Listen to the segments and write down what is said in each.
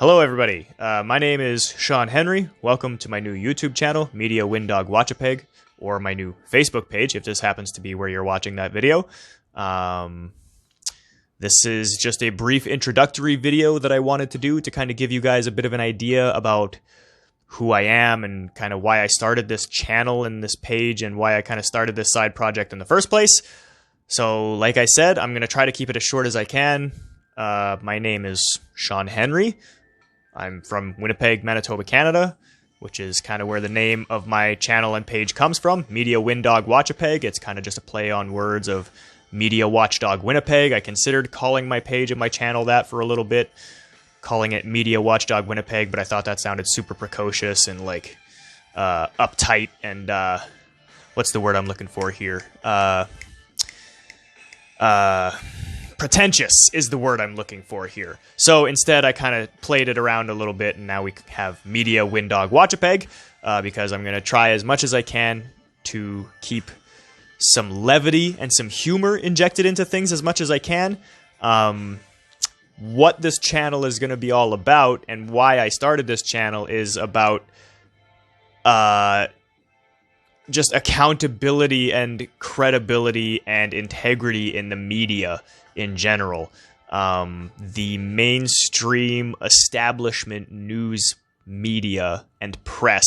Hello everybody, my name is Sean Henry. Welcome to my new YouTube channel, Media Winndog Watchapeg, or my new Facebook page if this happens to be where you're watching that video. This is just a brief introductory video that I wanted to do to kind of give you guys a bit of an idea about who I am and kind of why I started this channel and this page and why I kind of started this side project in the first place. So like I said, I'm going to try to keep it as short as I can. My name is Sean Henry. I'm from Winnipeg, Manitoba, Canada, which is kind of where the name of my channel and page comes from. Media Winndog Watchapeg. It's kind of just a play on words of Media Watchdog Winnipeg. I considered calling my page and my channel that for a little bit, calling it Media Watchdog Winnipeg, but I thought that sounded super precocious and like uptight and what's the word I'm looking for here? Pretentious is the word I'm looking for here. So instead, I kind of played it around a little bit, and now we have Media Winndog Watchapeg, because I'm going to try as much as I can to keep some levity and some humor injected into things as much as I can. What this channel is going to be all about, and why I started this channel, is about just accountability and credibility and integrity in the media in general. The mainstream establishment news media and press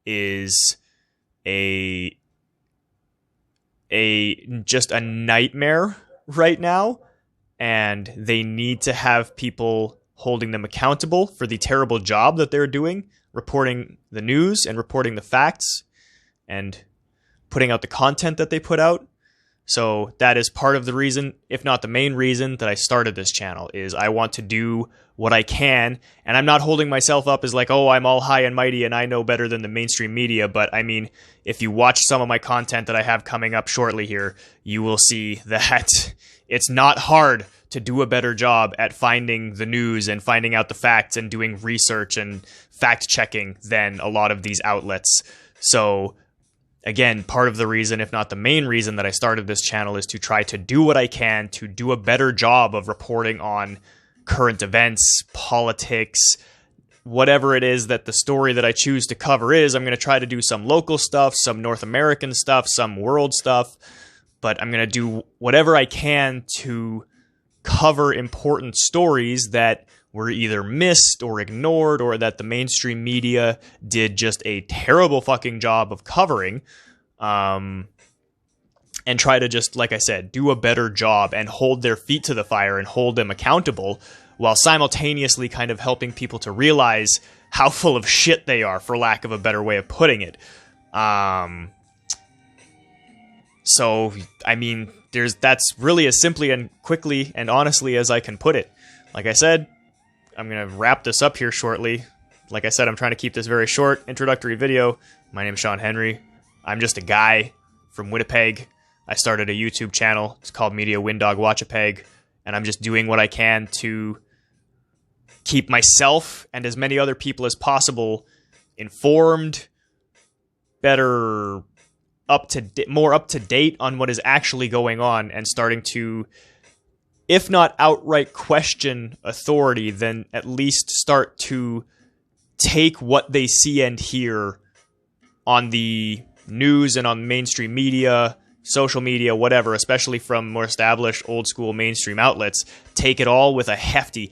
is just a nightmare right now, and they need to have people holding them accountable for the terrible job that they're doing, reporting the news and reporting the facts and putting out the content that they put out. So that is part of the reason, if not the main reason, that I started this channel, is I want to do what I can. And I'm not holding myself up as like, oh, I'm all high and mighty and I know better than the mainstream media. But I mean, if you watch some of my content that I have coming up shortly here, you will see that it's not hard to do a better job at finding the news and finding out the facts and doing research and fact checking than a lot of these outlets. So again, part of the reason, if not the main reason, that I started this channel is to try to do what I can to do a better job of reporting on current events, politics, whatever it is that the story that I choose to cover is. I'm going to try to do some local stuff, some North American stuff, some world stuff, but I'm going to do whatever I can to cover important stories that were either missed or ignored, or that the mainstream media did just a terrible fucking job of covering, and try to just, like I said, do a better job and hold their feet to the fire and hold them accountable, while simultaneously kind of helping people to realize how full of shit they are, for lack of a better way of putting it. So, I mean, that's really as simply and quickly and honestly as I can put it. Like I said, I'm going to wrap this up here shortly. Like I said, I'm trying to keep this very short, introductory video. My name is Sean Henry. I'm just a guy from Winnipeg. I started a YouTube channel. It's called Media Winndog Watchapeg, and I'm just doing what I can to keep myself and as many other people as possible informed, better, more up to date on what is actually going on, and starting to, if not outright question authority, then at least start to take what they see and hear on the news and on mainstream media, social media, whatever, especially from more established old school mainstream outlets, take it all with a hefty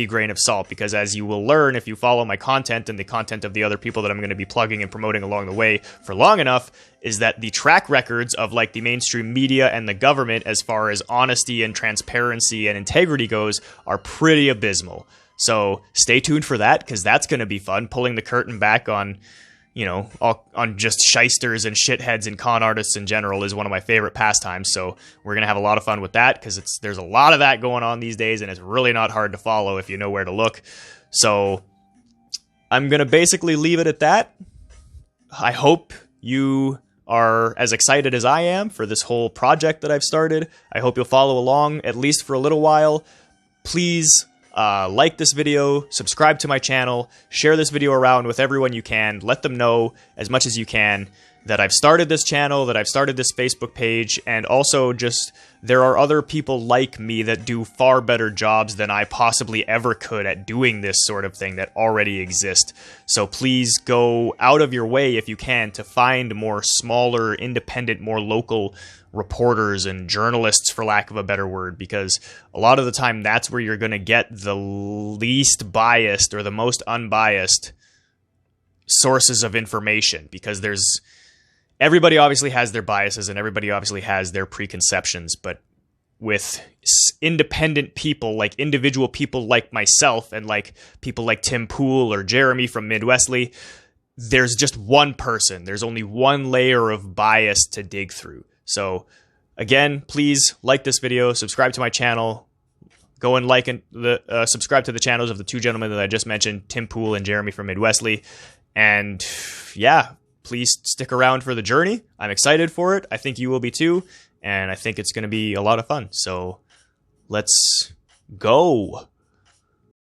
grain of salt. Because as you will learn if you follow my content and the content of the other people that I'm going to be plugging and promoting along the way for long enough, is that the track records of like the mainstream media and the government as far as honesty and transparency and integrity goes are pretty abysmal. So stay tuned for that, because that's going to be fun, pulling the curtain back on, you know, on just shysters and shitheads and con artists in general is one of my favorite pastimes. So we're going to have a lot of fun with that, because there's a lot of that going on these days, and it's really not hard to follow if you know where to look. So I'm going to basically leave it at that. I hope you are as excited as I am for this whole project that I've started. I hope you'll follow along, at least for a little while. Please like this video, subscribe to my channel, share this video around with everyone you can, let them know as much as you can, that I've started this channel, that I've started this Facebook page, and also just there are other people like me that do far better jobs than I possibly ever could at doing this sort of thing that already exist. So please go out of your way if you can to find more smaller, independent, more local reporters and journalists, for lack of a better word, because a lot of the time that's where you're going to get the least biased or the most unbiased sources of information, because everybody obviously has their biases and everybody obviously has their preconceptions, but with independent people, like individual people like myself and like people like Tim Pool or Jeremy from Midwestly, there's just one person. There's only one layer of bias to dig through. So again, please like this video, subscribe to my channel, go and like and subscribe to the channels of the two gentlemen that I just mentioned, Tim Pool and Jeremy from Midwestly. And yeah, please stick around for the journey. I'm excited for it. I think you will be too. And I think it's going to be a lot of fun. So let's go.